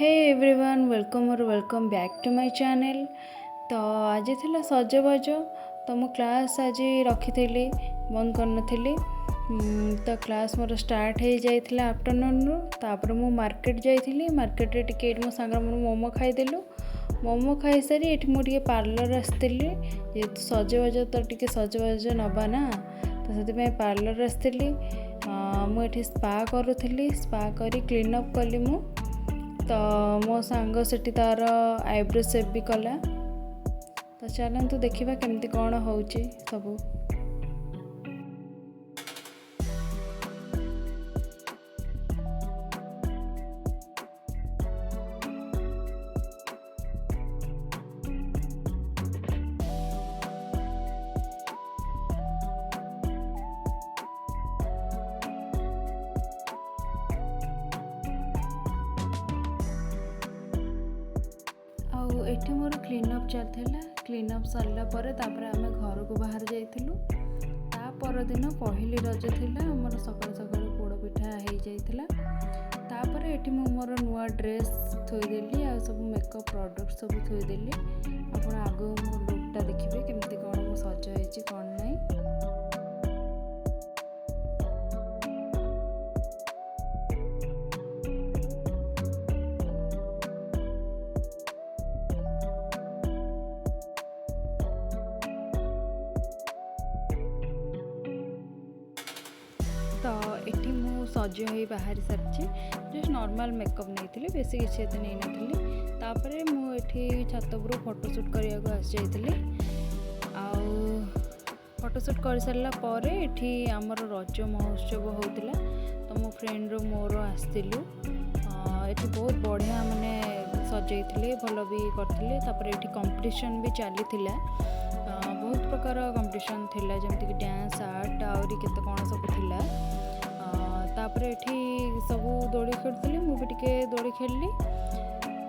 Hey everyone welcome back to my channel. तो आज थिला सजबाज। तो मु क्लास आज रखी बंद करनी। तो क्लास मोर स्टार्ट हो जाइथिला आफ्टरनून रु। तापर मु मार्केट जाइथिली। मार्केट रे टिके मो सांग मोर मोमो खाइदेलु। मोमो खाई सारी एठी मु टिके पार्लर आसतिली। जेहेतु सजबाज तो टिके सजबाज नबा ना, तो से पार्लर आसतिली। मुझे स्पा करूली। स्पा करी क्लीन अप कली मु। तो मो सांग सेठी तार आईब्रो सेप भी कला। तो चलतु देखा केमती कौन होची सबू। एठी मोर क्लीनअप चलता। क्लीनअप सरला तापर आमे घर को बाहर जाइथिलु। ता परदिन पहली रज थिला। हमर सकाळ सकाळ पोड़ पिठा हो जाइथिला। तापर एठी मु मोर नुआ ड्रेस थोइदेली आ सब मेकअप प्रोडक्ट सब थोइदेली। आपण आगो मोर लुकटा देखिबे केमती कोन मो सज होइची कोन नै। तो एठी मु सज हो बाहर सारी जस्ट नॉर्मल मेकअप नहीं बेसी किसी नहीं नथली। तापर मु एठी छात उपर फोटोशूट करने को आसी जाइथिली। फोटोशूट कर सारा पर एठी आमर रज महोत्सव होतिला। तो मो फ्रेंड रो मोर आसतिलु। एठी बहुत बढ़िया माने सजैथिले, भल भी करथिले। तापर एठी कंपटीशन भी चली थिला। बहुत प्रकार कंपटीशन थिला, जेमति कि डांस आर्ट आउरी केते कोन सब थिला। तापर एठी सब दोड़ी खेलुली। मु भी टिके दोड़ी खेलली।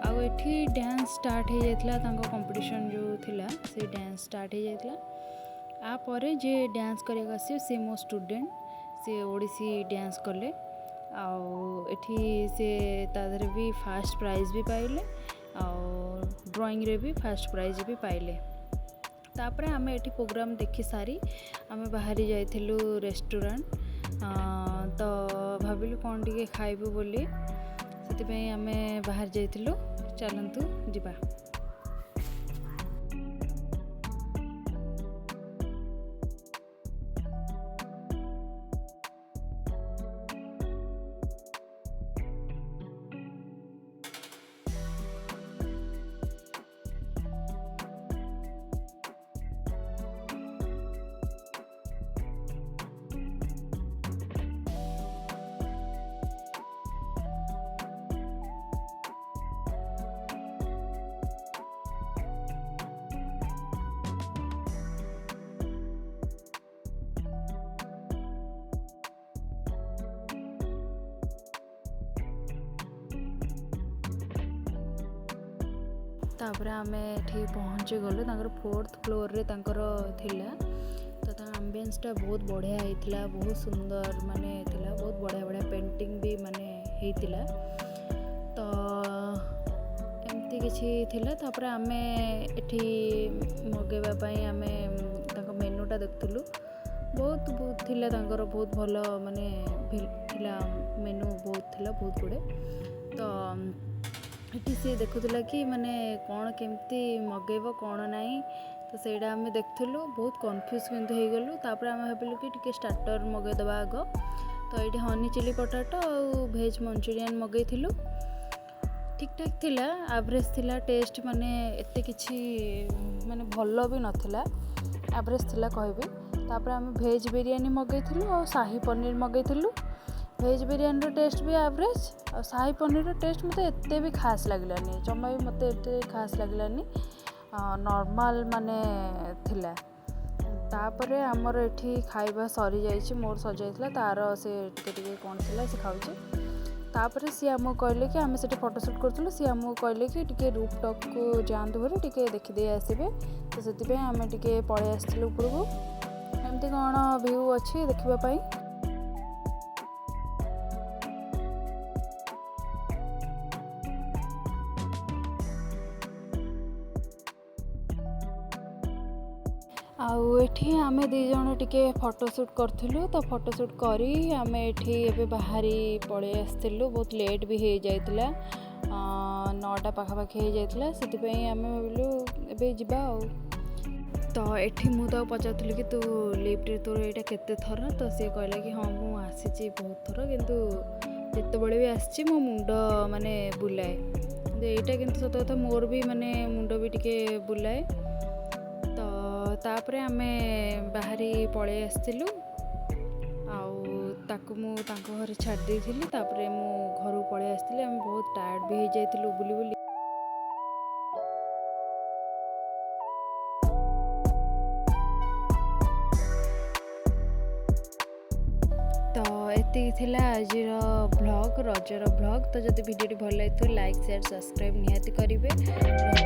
आउ एठी डांस स्टार्ट हो जाइथिला। तांको कंपटीशन जो थिला से डांस स्टार्ट हो जाइथिला। आ परे जे डांस करिया आसी से मो स्टूडेंट से ओडिसी डांस कले। आउ एठी से तादर भी फर्स्ट प्राइज भी पाइले। आउ ड्राइंग रे भी फर्स्ट प्राइज भी पाइले। तापर आमे एठी प्रोग्राम देखि सारी आमे बाहरी जाइथिलु रेस्टोरेंट। तो भाविलु कौन टिके खाइबु बोली, से आमे बाहर जाइथिलु। चलंतु जिबा। तापर आमे एठी पहुँची गलु। तांकर 4th फ्लोर रे तांकर थिला। तो एम्बियंसटा बहुत बढ़िया होइतिला, बहुत सुंदर माने थिला। बहुत बढ़िया बढ़िया पेंटिंग भी माने होइतिला। तो एमती किछि थिला। तापर आमे एठी मगेबा पई आमे तांको मेनूटा देखथुलु। बहुत बहुत थिला तांकर, बहुत भलो माने थिला। मेनू बहुत थिला, बहुत गुडे। तो एठी से देखुला कि माने कौन केमती मगेब कौन नाई। तो सेटा आमे देखथुलु। बहुत कन्फ्यूज किंतु हो गलु। तापर आमे भाबिलु कि टिके स्टार्टर मगेदबा आग। तो ये हनी चिली पोटाटो और भेज मंचूरियन मगेइथिलु। ठीक ठाक थिला, एवरेज थिला। टेस्ट माने एते किछि माने भलो भी नथिला, एवरेज थिला कहबी। तापर आमे भेज बिरयानी मगेइथिलु और शाही पनीर मगेइथिलु। भेज बिरयानी टेस्ट भी एवरेज और शाही पनीर टेस्ट मत एते भी खास लगलानी। जमा भी मत एते खास लगलानी, नॉर्मल माने थिला। तापरे हमर एठी खाइबा सरी जाइछि। मोर सजाइथिला तार से टिके टिके कोन थिला से खाउछि। तापरे सी हमो कहले कि आमे सेठी फोटोशूट करथुलु। सी हमो कहले कि टिके रूफ टॉप को जांदु भरे टिके देखि दे आसीबे। तो सेति पे आमे टिके पळे आस्थिलु ऊपर को। एमती कोन व्यू अछि देखिबा पई। आउ एठी आमे दी जण टिके फोटोशूट करथिलु तो फोटोशूट करी आमे एठी एबे बाहरी पळे आस्थिलु बहुत लेट भी हो जाइतला 9टा पाखापाखि हो जाइतला सेतिपई आमे भाबिलु एबे जिबा आउ तो एठी मु तो पचारुଥିଲି कि तू लिफ्ट रे तोर एटा केते थर तो से कहला कि हाँ मु आसीची बहुत थर किंतु जेतेबेले भी आसीची मो मुंड माने बुलाए एटा किंतु सत कथा मोर भी माने मुंड भी टिके बुलाए तो तापरे आमे बाहरी पळे आस्थिलु आउ ताकु मु तांको घरे छाड़ देइथिली तापरे मु घर पळे आस्थिली आमे बहुत टायर्ड भी हो जाइथिलु बुली बुली तो एति थिला आजिर ब्लॉग रजर ब्लॉग तो जदि वीडियो भल लगे लाइक शेयर सब्सक्राइब निहाती करेंगे।